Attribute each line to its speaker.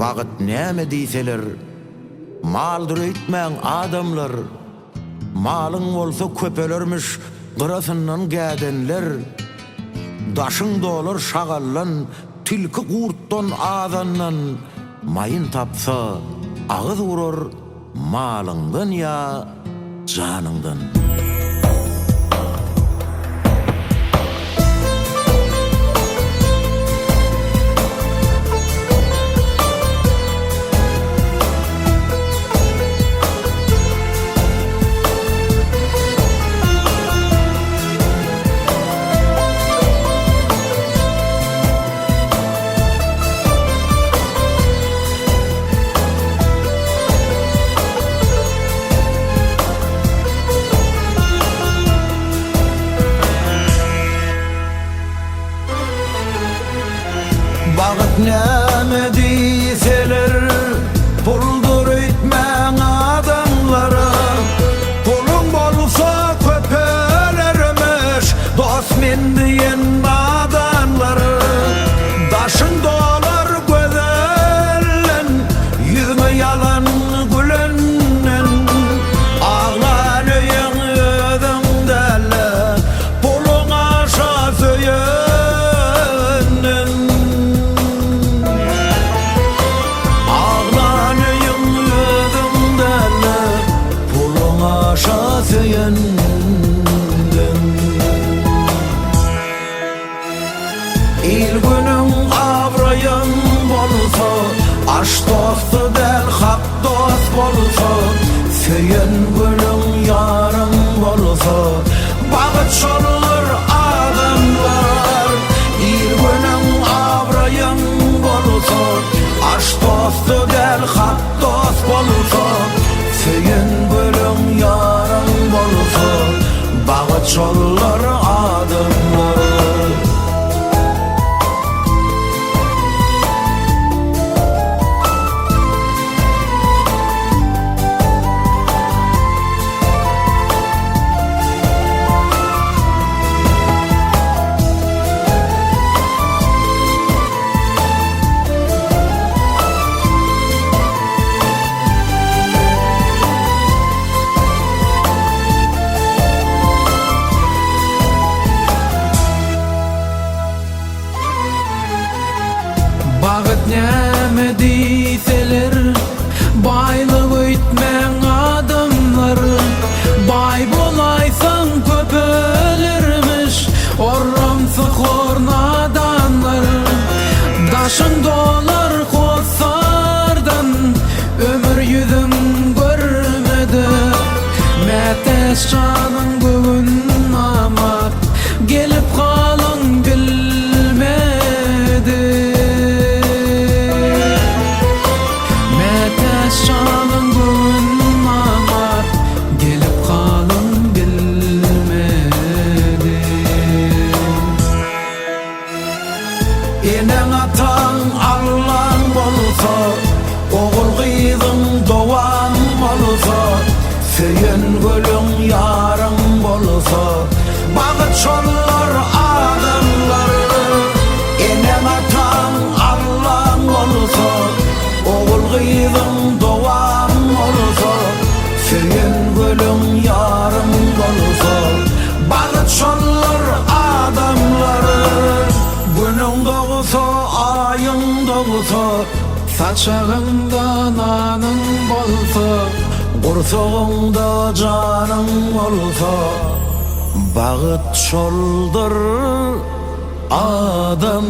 Speaker 1: Bagyt näme diýseler, maldyr öýtmäň adamlar, malyň bolsa köpelermiş gyrasyndan gädenler, daşyň dolar şagallan, tilki gurtdan azandan, mayın tapsa agyz urar malyňdan ya janyňdan. Bagyt näme diýseler, puldur öýtmäň adamlara, pulun bolsa köpelermiş, dost men diýen adamlara, daşyň dolar gözellen, ýüzüme ýalan gülenden, ağlan öýüň özüňdele, pulun aşa söýenden. İl günüň abrayın bolsa, aş dostu del hak dost bolsa, söýen günüň ýarym bolsa, bagyt şollar adamlar. İl günüň abrayın bolsa, aş dostu del hak dost bolsa, söýen günüň ýarym bolsa, bagyt şollar adamlar.
Speaker 2: Bagyt näme diýseler, baýlyk öýtmäň adamlar, bay bolaýsaň köpelermiş, orramsy hornadanlar, daşyň dolar kossardan, ömür ýüzüň görmedi, mätäş janyň göwün amat, gelip galyň bilmedi. Şanın gün amar, gelip kalın bilmedi.
Speaker 1: Eneň ataň Allaň bolsa, oğul gyzyň dowan bolsa, söýen gölüň ýaryň bolsa, bagyt şollar adamlar. Eneň ataň Allaň bolsa, oğul gyzyň dowan bolsa, söýen gölüň ýarym bolsa, bagyt şollar adamlar. Günüň dogsa, aýyň dogsa,
Speaker 2: Saçağında nanın bolsa,
Speaker 1: gursogyňda janyň bolsa, bagyt şoldur adamlar.